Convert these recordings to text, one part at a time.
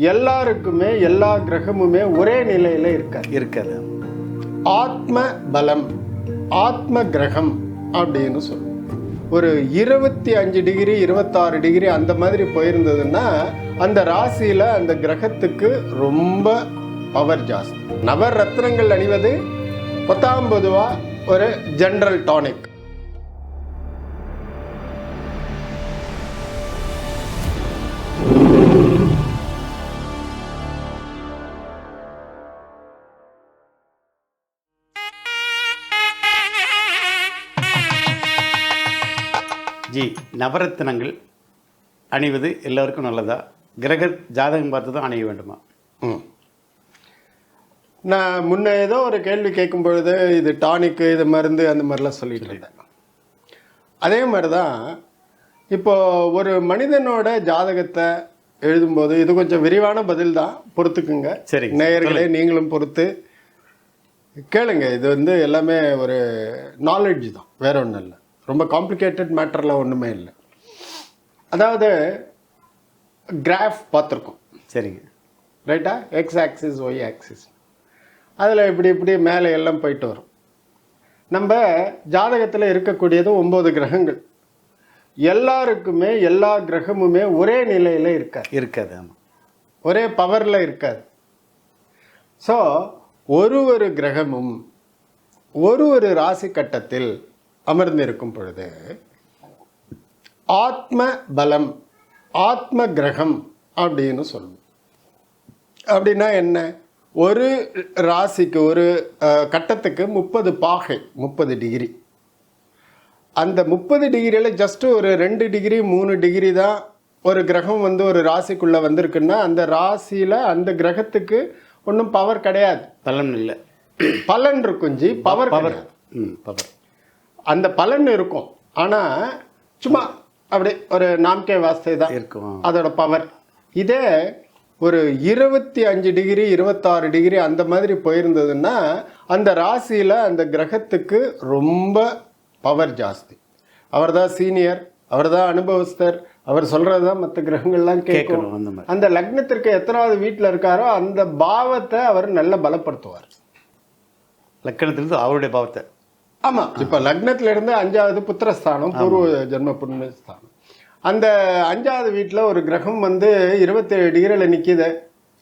எல்லாருக்குமே எல்லா கிரகமுமே ஒரே நிலையில இருக்காது. ஆத்ம பலம், ஆத்ம கிரகம் அப்படின்னு சொல்லுவோம். ஒரு 25 டிகிரி 26 டிகிரி அந்த மாதிரி போயிருந்ததுன்னா அந்த ராசியில அந்த கிரகத்துக்கு ரொம்ப பவர் ஜாஸ்தி. நவரத்னங்கள் அணிவது 19 ரூபா ஒரு ஜெனரல் டானிக். ஜி, நவரத்தினங்கள் அணிவது எல்லாருக்கும் நல்லதா? கிரக ஜாதகம் பார்த்து தான் அணிய வேண்டுமா? நான் முன்ன ஏதோ ஒரு கேள்வி கேட்கும் பொழுது இது டானிக்கு, இது மருந்து, அந்த மாதிரிலாம் சொல்லிட்டு இருந்தேன். அதே மாதிரி தான் இப்போ ஒரு மனிதனோட ஜாதகத்தை எழுதும்போது இது கொஞ்சம் விரிவான பதில் தான், பொறுத்துக்குங்க. சரி நேயர்களே, நீங்களும் பொறுத்து கேளுங்க. இது வந்து எல்லாமே ஒரு நாலேஜ் தான், வேற ஒன்றும் இல்லை. ரொம்ப காம்ப்ளிகேட்டட் மேட்டர்லாம் ஒன்றுமே இல்லை. அதாவது கிராஃப் பார்த்துருக்கோம், சரிங்க, ரைட்டா? எக்ஸ் ஆக்சிஸ், ஒய் ஆக்சிஸ், அதில் இப்படி இப்படி மேலே எல்லாம் போயிட்டு வரும். நம்ம ஜாதகத்தில் இருக்கக்கூடியது 9 கிரகங்கள். எல்லாருக்குமே எல்லா கிரகமுமே ஒரே நிலையில் இருக்காது. ஆமாம், ஒரே பவரில் இருக்காது. ஸோ ஒரு கிரகமும் ஒரு ராசி கட்டத்தில் அமர்ந்திருக்கும் பொழுது ஆத்ம பலம், ஆத்ம கிரகம் அப்படின்னு சொல்லுவோம். அப்படின்னா என்ன? ஒரு ராசிக்கு ஒரு கட்டத்துக்கு 30 பாகை, 30 டிகிரி. அந்த 30 டிகிரியில் ஜஸ்ட்டு ஒரு 2 டிகிரி 3 டிகிரி தான் ஒரு கிரகம் வந்து ஒரு ராசிக்குள்ளே வந்திருக்குன்னா அந்த ராசியில் அந்த கிரகத்துக்கு ஒன்றும் பவர் கிடையாது, பலன் இல்லை. பலன் இருக்கும் ஜி, பவர் பவர். அந்த பலன் இருக்கும், ஆனால் சும்மா அப்படி ஒரு நாம்கே வாஸ்தை தான் இருக்கும் அதோட பவர். இதே ஒரு 25 டிகிரி 26 டிகிரி அந்த மாதிரி போயிருந்ததுன்னா அந்த ராசியில் அந்த கிரகத்துக்கு ரொம்ப பவர் ஜாஸ்தி. அவர் தான் சீனியர், அவர் தான் அனுபவஸ்தர், அவர் சொல்கிறது தான் மற்ற கிரகங்கள்லாம் கேட்கணும். அந்த லக்னத்திற்கு எத்தனாவது வீட்டில் இருக்காரோ அந்த பாவத்தை அவர் நல்லா பலப்படுத்துவார். லக்னத்திலிருந்து அவருடைய பாவத்தை. ஆமாம், இப்போ லக்னத்துல இருந்து 5வது புத்திரஸ்தானம், பூர்வ ஜென்ம புண்ணியஸ்தானம். அந்த 5வது வீட்டில் ஒரு கிரகம் வந்து 27 டிகிரியில் நிற்கிது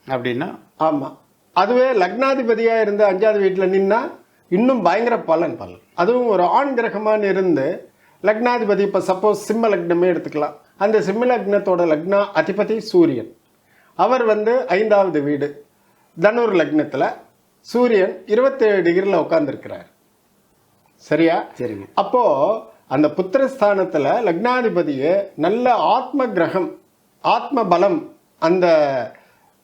அப்படின்னா, ஆமாம், அதுவே லக்னாதிபதியாக இருந்து 5வது வீட்டில் நின்னா இன்னும் பயங்கர பலன். அதுவும் ஒரு ஆண் கிரகமானு இருந்து லக்னாதிபதி, இப்போ சப்போஸ் சிம்ம லக்னமே எடுத்துக்கலாம். அந்த சிம்ம லக்னத்தோட லக்னா அதிபதி சூரியன். அவர் வந்து 5வது வீடு தனுர் லக்னத்தில் சூரியன் 27 டிகிரியில் உட்காந்துருக்கிறார். சரியா? சரிங்க. அப்போ அந்த புத்திரஸ்தானத்தில் லக்னாதிபதியே நல்ல ஆத்ம கிரகம், ஆத்ம பலம், அந்த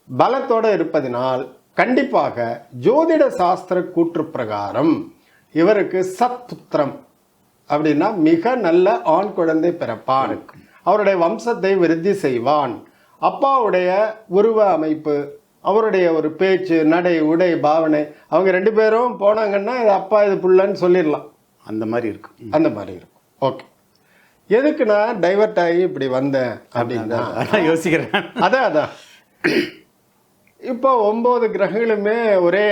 பலத்தோடு இருப்பதினால் கண்டிப்பாக ஜோதிட சாஸ்திர கூற்று பிரகாரம் இவருக்கு சத்புத்திரம் அப்படின்னா மிக நல்ல ஆண் குழந்தை பிறப்பான், அவருடைய வம்சத்தை விருத்தி செய்வான். அப்பாவுடைய உருவ அமைப்பு, அவருடைய ஒரு பேச்சு, நடை, உடை, பாவனை, அவங்க 2 பேரும் போனாங்கன்னா இது அப்பா இது புள்ளன்னு சொல்லிடலாம். அந்த மாதிரி இருக்கும், அந்த மாதிரி இருக்கும். ஓகே, எதுக்கு நான் டைவர்ட் ஆகி இப்படி வந்தேன் அப்படின்னா யோசிக்கிறேன். அதான் இப்போ 9 கிரகங்களுமே ஒரே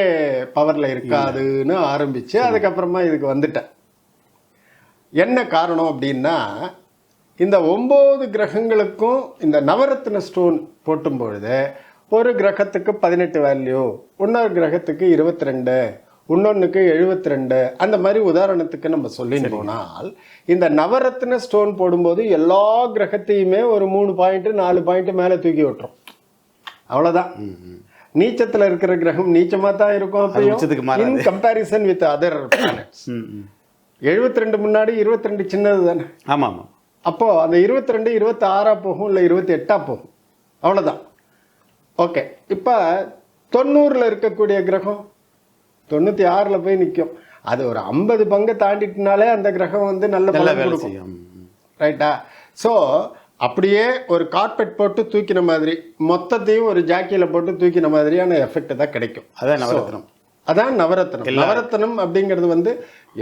பவரில் இருக்காதுன்னு ஆரம்பித்து அதுக்கப்புறமா இதுக்கு வந்துட்டேன். என்ன காரணம் அப்படின்னா, இந்த 9 கிரகங்களுக்கும் இந்த நவரத்ன ஸ்டோன் போட்டும் பொழுது ஒரு கிரகத்துக்கு 18 வேல்யூ, இன்னொரு கிரகத்துக்கு 22, இன்னொன்றுக்கு 72, அந்த மாதிரி உதாரணத்துக்கு நம்ம சொல்லின்னு போனால் இந்த நவரத்ன ஸ்டோன் போடும்போது எல்லா கிரகத்தையுமே ஒரு 3 பாயிண்ட் 4 பாயிண்ட் மேலே தூக்கி விட்டுரும். அவ்வளோதான். நீச்சத்தில் இருக்கிற கிரகம் நீச்சமாக தான் இருக்கும் அப்பயும் இன் கம்பேரிசன் வித் அதர் பிளானட்ஸ். 72 முன்னாடி 22 சின்னது தானே. ஆமாம் ஆமாம். அப்போது அந்த 22 26 போகும், இல்லை 28 போகும், அவ்வளோதான். ஓகே, இப்போ 90 இருக்கக்கூடிய கிரகம் 96 போய் நிற்கும். அது ஒரு 50 பங்கு தாண்டிட்டுனாலே அந்த கிரகம் வந்து நல்ல பலன் கொடுக்கும், ரைட்டா? ஸோ அப்படியே ஒரு கார்பெட் போட்டு தூக்கின மாதிரி, மொத்தத்தையும் ஒரு ஜாக்கியில் போட்டு தூக்கின மாதிரியான எஃபெக்ட் தான் கிடைக்கும். அதான் நவரத்னம். அதான் நவரத்னம். நவரத்னம் அப்படிங்கிறது வந்து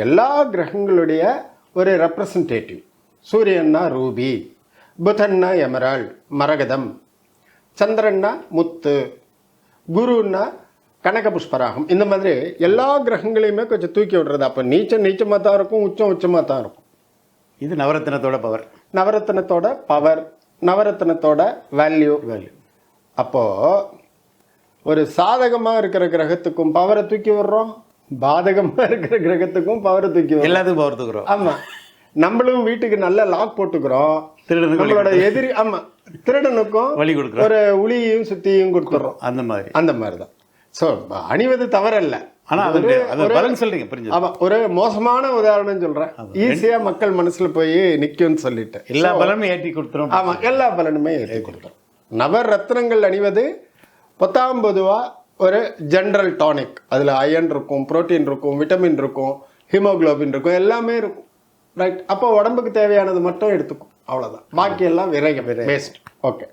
எல்லா கிரகங்களுடைய ஒரு ரெப்ரசன்டேட்டிவ். சூரியன்னா ரூபி, புதன்னா எமரால்ட், மரகதம், சந்திரன்னா முத்து, குருன்னா கனக புஷ்பராகம். இந்த மாதிரி எல்லா கிரகங்களையுமே கொஞ்சம் தூக்கி விடுறது. அப்போ நீச்சமாக தான் இருக்கும், உச்சமாக தான் இருக்கும். இது நவரத்தினத்தோட பவர். நவரத்தினத்தோட பவர், நவரத்தினத்தோட வேல்யூ. அப்போது ஒரு சாதகமாக இருக்கிற கிரகத்துக்கும் பவரை தூக்கி விடுறோம், பாதகமாக இருக்கிற கிரகத்துக்கும் பவரை தூக்கி விடுறோம். எல்லாத்துக்கும் பவர் தூக்குறோம். ஆமாம், நம்மளும் வீட்டுக்கு நல்ல லாக் போட்டுக்கிறோம். நம்மளோட எதிரி திருடனுக்கும் வழி கொடுக்குறோம், ஒரு உளியையும் சுத்தியும் கொடுத்துட்றோம். அந்த மாதிரி தான். ஸோ அணிவது தவறல்ல. ஆனால் பலன் சொல்றீங்க, புரிஞ்சு. ஆமாம், ஒரு மோசமான உதாரணம் சொல்றேன், ஈஸியா மக்கள் மனசுல போய் நிக்கும்னு சொல்லிட்டு எல்லா பலனுமே ஏற்றி கொடுத்துரும். ஆமா, எல்லா பலனுமே ஏற்றி கொடுத்துரும். நவரத்னங்கள் அணிவது பொதுவா ஒரு ஜென்ரல் டானிக். அதுல அயன் இருக்கும், புரோட்டீன் இருக்கும், விட்டமின் இருக்கும், ஹீமோகுளோபின் இருக்கும், எல்லாமே இருக்கும். ரைட். அப்போ உடம்புக்கு தேவையானது மட்டும் எடுத்துக்கும், அவ்வளவுதான். பாக்கி எல்லாம் விரயம், வேஸ்ட். ஓகே.